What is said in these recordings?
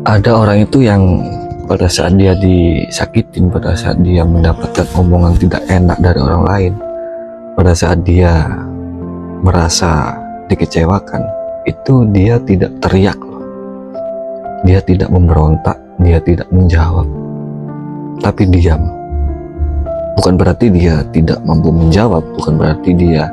Ada orang itu yang pada saat dia disakitin, pada saat dia mendapatkan omongan tidak enak dari orang lain, pada saat dia merasa dikecewakan, itu dia tidak teriak loh. Dia tidak memberontak, dia tidak menjawab, tapi diam. Bukan berarti dia tidak mampu menjawab, bukan berarti dia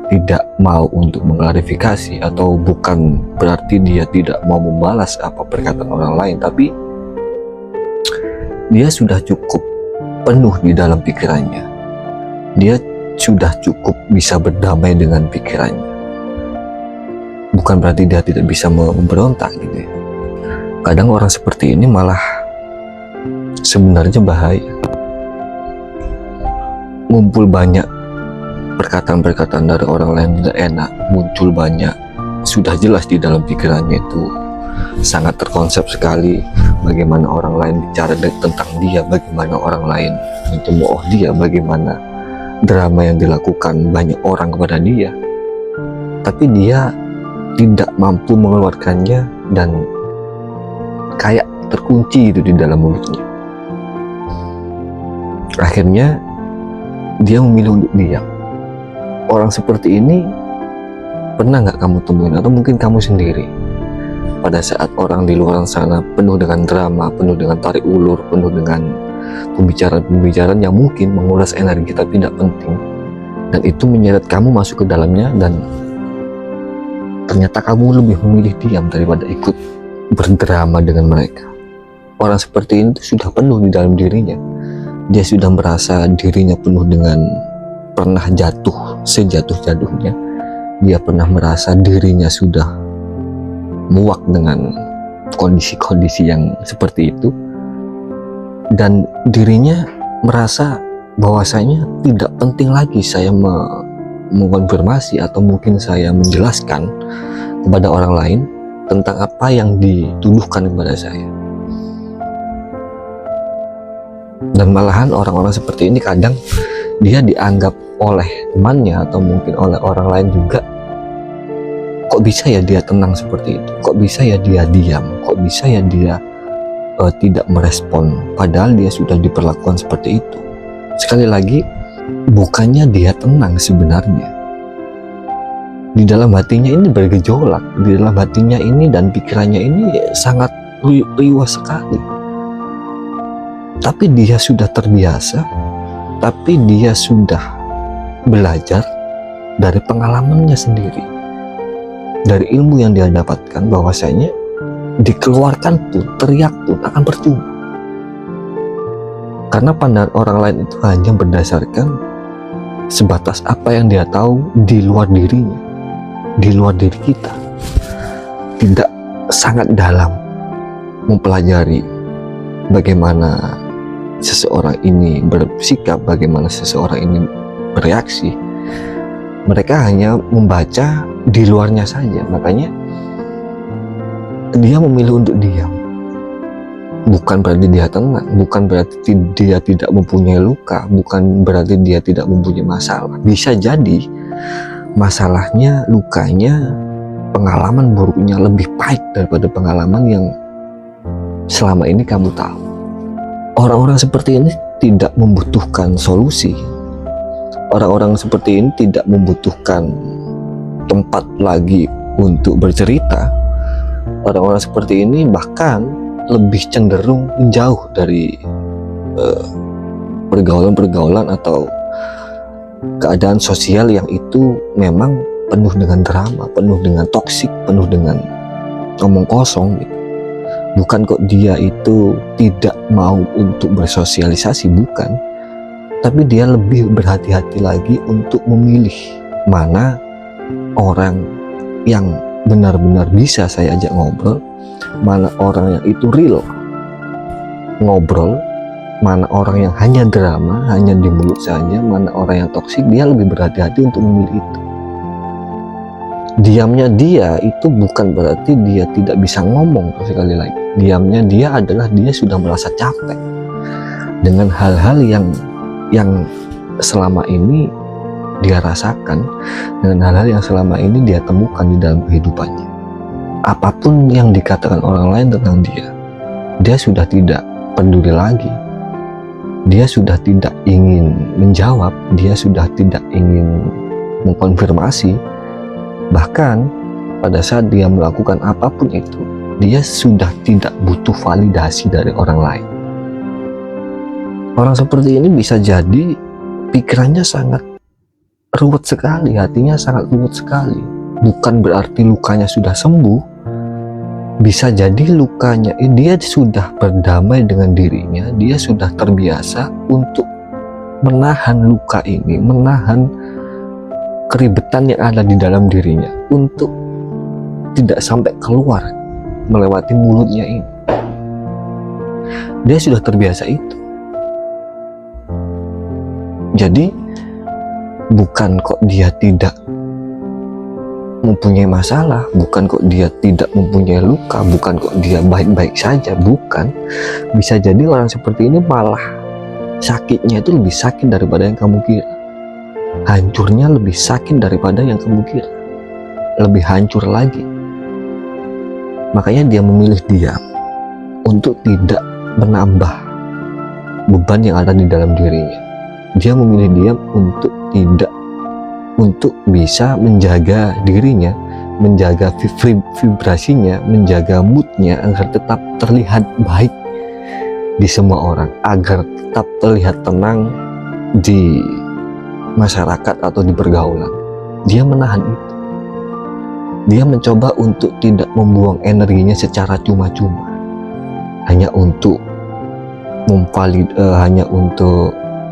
tidak mau untuk mengklarifikasi, atau bukan berarti dia tidak mau membalas apa perkataan orang lain, tapi dia sudah cukup penuh di dalam pikirannya. Dia sudah cukup bisa berdamai dengan pikirannya. Bukan berarti dia tidak bisa memberontak gitu ya. Kadang orang seperti ini malah sebenarnya bahaya. Mumpul banyak perkataan-perkataan dari orang lain tidak enak, muncul banyak, sudah jelas di dalam pikirannya itu sangat terkonsep sekali bagaimana orang lain bicara tentang dia, bagaimana orang lain mencemooh dia, bagaimana drama yang dilakukan banyak orang kepada dia, tapi dia tidak mampu mengeluarkannya dan kayak terkunci itu di dalam mulutnya. Akhirnya dia memilih untuk diam. Orang seperti ini pernah nggak kamu temuin, atau mungkin kamu sendiri? Pada saat orang di luar sana penuh dengan drama, penuh dengan tarik ulur, penuh dengan pembicaraan-pembicaraan yang mungkin menguras energi tapi tidak penting, dan itu menyeret kamu masuk ke dalamnya, dan ternyata kamu lebih memilih diam daripada ikut berdrama dengan mereka. Orang seperti ini sudah penuh di dalam dirinya. Dia sudah merasa dirinya penuh dengan pernah jatuh sejatuh-jatuhnya. Dia pernah merasa dirinya sudah muak dengan kondisi-kondisi yang seperti itu, dan dirinya merasa bahwasanya tidak penting lagi saya mengonfirmasi atau mungkin saya menjelaskan kepada orang lain tentang apa yang dituduhkan kepada saya. Dan malahan orang-orang seperti ini kadang dia dianggap oleh temannya atau mungkin oleh orang lain juga, kok bisa ya dia tenang seperti itu, kok bisa ya dia diam, kok bisa ya dia tidak merespon, padahal dia sudah diperlakukan seperti itu. Sekali lagi, bukannya dia tenang sebenarnya. Di dalam hatinya ini bergejolak, di dalam hatinya ini dan pikirannya ini sangat riuh sekali. Tapi dia sudah terbiasa, tapi dia sudah belajar dari pengalamannya sendiri, dari ilmu yang dia dapatkan, bahwasanya dikeluarkan pun, teriak pun akan percuma, karena pandangan orang lain itu hanya berdasarkan sebatas apa yang dia tahu di luar dirinya, di luar diri kita, tidak sangat dalam mempelajari bagaimana seseorang ini bersikap, bagaimana seseorang ini bereaksi. Mereka hanya membaca di luarnya saja, makanya dia memilih untuk diam. Bukan berarti dia tenang, bukan berarti dia tidak mempunyai luka, bukan berarti dia tidak mempunyai masalah. Bisa jadi masalahnya, lukanya, pengalaman buruknya lebih pahit daripada pengalaman yang selama ini kamu tahu. Orang-orang seperti ini tidak membutuhkan solusi. Orang-orang seperti ini tidak membutuhkan tempat lagi untuk bercerita. Orang-orang seperti ini bahkan lebih cenderung menjauh dari pergaulan-pergaulan atau keadaan sosial yang itu memang penuh dengan drama, penuh dengan toksik, penuh dengan omong kosong gitu. Bukan kok dia itu tidak mau untuk bersosialisasi, bukan, tapi dia lebih berhati-hati lagi untuk memilih mana orang yang benar-benar bisa saya ajak ngobrol, mana orang yang itu real ngobrol, mana orang yang hanya drama, hanya di mulut saja, mana orang yang toksik. Dia lebih berhati-hati untuk memilih itu. Diamnya dia itu bukan berarti dia tidak bisa ngomong. Sekali lagi, diamnya dia adalah dia sudah merasa capek dengan hal-hal yang selama ini dia rasakan, dengan hal-hal yang selama ini dia temukan di dalam kehidupannya. apapun yang dikatakan orang lain tentang dia, dia sudah tidak peduli lagi. Dia sudah tidak ingin menjawab, dia sudah tidak ingin mengkonfirmasi. Bahkan pada saat dia melakukan apapun itu, dia sudah tidak butuh validasi dari orang lain. Orang seperti ini bisa jadi pikirannya sangat ruwet sekali, hatinya sangat ruwet sekali. Bukan berarti lukanya sudah sembuh. Bisa jadi lukanya, dia sudah berdamai dengan dirinya, dia sudah terbiasa untuk menahan luka ini, menahan keribetan yang ada di dalam dirinya untuk tidak sampai keluar melewati mulutnya ini. Dia sudah terbiasa itu. Jadi bukan kok dia tidak mempunyai masalah, bukan kok dia tidak mempunyai luka, bukan kok dia baik-baik saja, bukan. Bisa jadi orang seperti ini malah sakitnya itu lebih sakit daripada yang kamu kira, hancurnya lebih sakit daripada yang kamu kira, lebih hancur lagi. Makanya dia memilih diam untuk tidak menambah beban yang ada di dalam dirinya. Dia memilih diam untuk bisa menjaga dirinya, menjaga vibrasinya, menjaga moodnya agar tetap terlihat baik di semua orang, agar tetap terlihat tenang di masyarakat atau di pergaulan. Dia menahan itu. Dia mencoba untuk tidak membuang energinya secara cuma-cuma, hanya untuk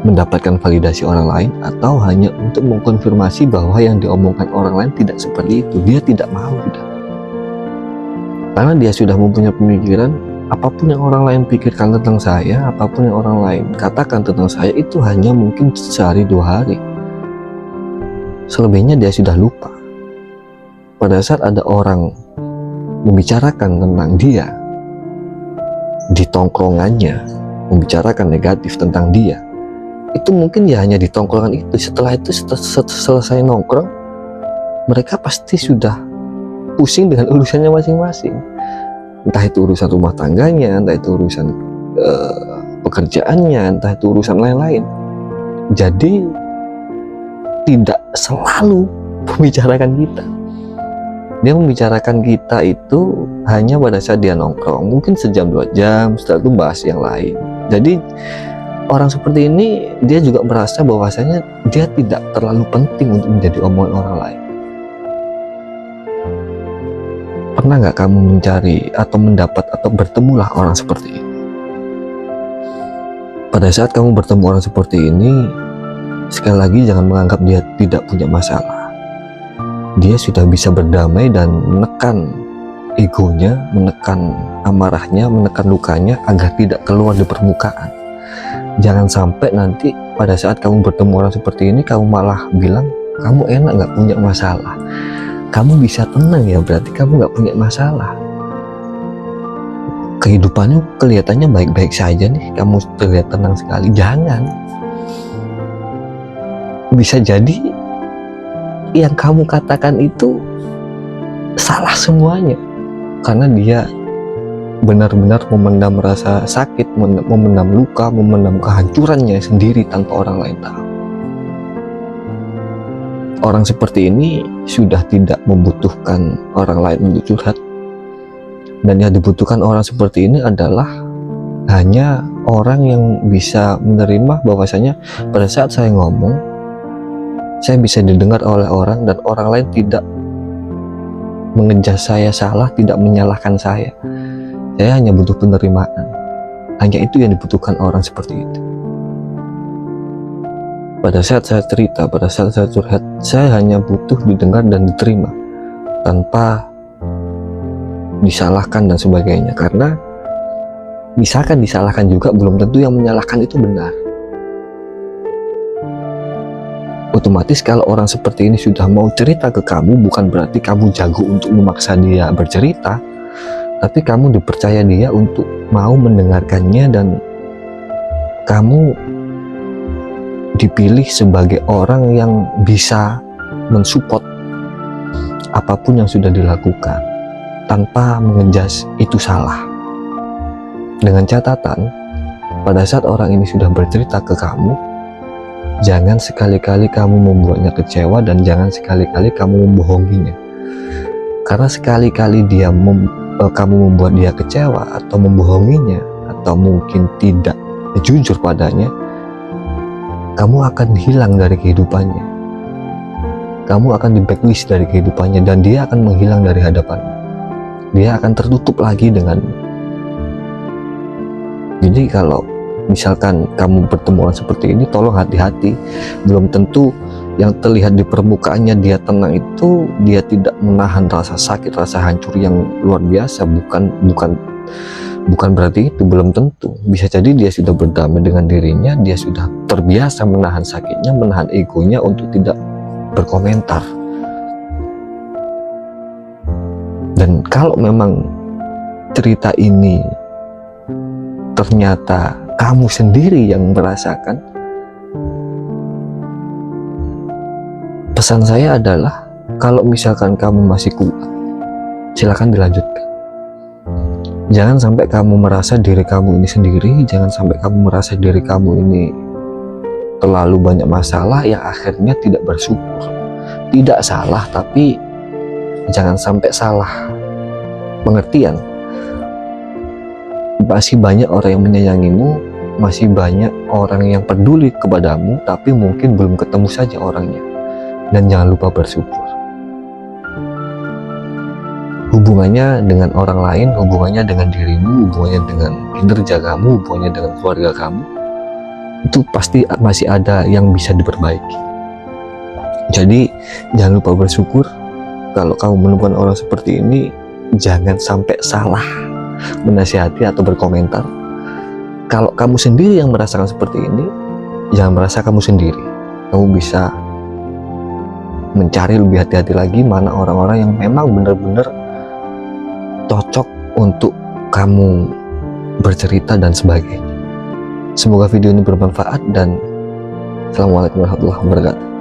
mendapatkan validasi orang lain, atau hanya untuk mengkonfirmasi bahwa yang diomongkan orang lain tidak seperti itu. Dia tidak mau, karena dia sudah mempunyai pemikiran, apapun yang orang lain pikirkan tentang saya, apapun yang orang lain katakan tentang saya, itu hanya mungkin sehari 2 hari. Selebihnya dia sudah lupa. Pada saat ada orang membicarakan tentang dia di tongkrongannya, membicarakan negatif tentang dia, itu mungkin ya hanya di tongkrongan itu. Setelah itu, selesai nongkrong, mereka pasti sudah pusing dengan urusannya masing-masing. Entah itu urusan rumah tangganya, entah itu urusan pekerjaannya, entah itu urusan lain-lain. Jadi tidak selalu membicarakan kita. Dia membicarakan kita itu hanya pada saat dia nongkrong, mungkin sejam 2 jam, setelah itu bahas yang lain. Jadi orang seperti ini, dia juga merasa bahwasanya dia tidak terlalu penting untuk menjadi omongan orang lain. Pernah nggak kamu mencari atau mendapat atau bertemulah orang seperti ini? Pada saat kamu bertemu orang seperti ini, sekali lagi jangan menganggap dia tidak punya masalah. Dia sudah bisa berdamai dan menekan egonya, menekan amarahnya, menekan lukanya agar tidak keluar di permukaan. Jangan sampai nanti pada saat kamu bertemu orang seperti ini, kamu malah bilang, kamu enak nggak punya masalah, kamu bisa tenang ya, berarti kamu nggak punya masalah. Kehidupannya kelihatannya baik-baik saja nih, kamu terlihat tenang sekali. Jangan. Bisa jadi yang kamu katakan itu salah semuanya, karena dia benar-benar memendam rasa sakit, memendam luka, memendam kehancurannya sendiri tanpa orang lain tahu. Orang seperti ini sudah tidak membutuhkan orang lain untuk curhat, dan yang dibutuhkan orang seperti ini adalah hanya orang yang bisa menerima bahwasanya pada saat saya ngomong, saya bisa didengar oleh orang, dan orang lain tidak mengejar saya salah, tidak menyalahkan saya. Saya hanya butuh penerimaan. Hanya itu yang dibutuhkan orang seperti itu. Pada saat saya cerita, pada saat saya curhat, saya hanya butuh didengar dan diterima tanpa disalahkan dan sebagainya. Karena misalkan disalahkan juga, belum tentu yang menyalahkan itu benar. Otomatis kalau orang seperti ini sudah mau cerita ke kamu, bukan berarti kamu jago untuk memaksa dia bercerita, tapi kamu dipercaya dia untuk mau mendengarkannya, dan kamu dipilih sebagai orang yang bisa mensupport apapun yang sudah dilakukan tanpa mengejas itu salah. Dengan catatan, pada saat orang ini sudah bercerita ke kamu, jangan sekali-kali kamu membuatnya kecewa dan jangan sekali-kali kamu membohonginya. Karena sekali-kali kamu membuat dia kecewa atau membohonginya atau mungkin tidak jujur padanya, kamu akan hilang dari kehidupannya. Kamu akan di blacklist dari kehidupannya dan dia akan menghilang dari hadapanmu. Dia akan tertutup lagi denganmu. Jadi kalau misalkan kamu bertemu orang seperti ini, tolong hati-hati. Belum tentu yang terlihat di permukaannya dia tenang itu dia tidak menahan rasa sakit, rasa hancur yang luar biasa. Bukan berarti itu, belum tentu. Bisa jadi dia sudah berdamai dengan dirinya, dia sudah terbiasa menahan sakitnya, menahan egonya untuk tidak berkomentar. Dan kalau memang cerita ini ternyata kamu sendiri yang merasakan, pesan saya adalah kalau misalkan kamu masih kuat, silakan dilanjutkan. Jangan sampai kamu merasa diri kamu ini sendiri, jangan sampai kamu merasa diri kamu ini terlalu banyak masalah yang akhirnya tidak bersyukur. Tidak salah, tapi jangan sampai salah pengertian. Masih banyak orang yang menyayangimu, masih banyak orang yang peduli kepadamu, tapi mungkin belum ketemu saja orangnya. Dan jangan lupa bersyukur. Hubungannya dengan orang lain, hubungannya dengan dirimu, hubungannya dengan kinerja kamu, hubungannya dengan keluarga kamu, itu pasti masih ada yang bisa diperbaiki. Jadi jangan lupa bersyukur. Kalau kamu menemukan orang seperti ini, jangan sampai salah menasihati atau berkomentar. Kalau kamu sendiri yang merasakan seperti ini, jangan merasa kamu sendiri. Kamu bisa mencari lebih hati-hati lagi mana orang-orang yang memang benar-benar cocok untuk kamu bercerita dan sebagainya. Semoga video ini bermanfaat dan Assalamualaikum warahmatullahi wabarakatuh.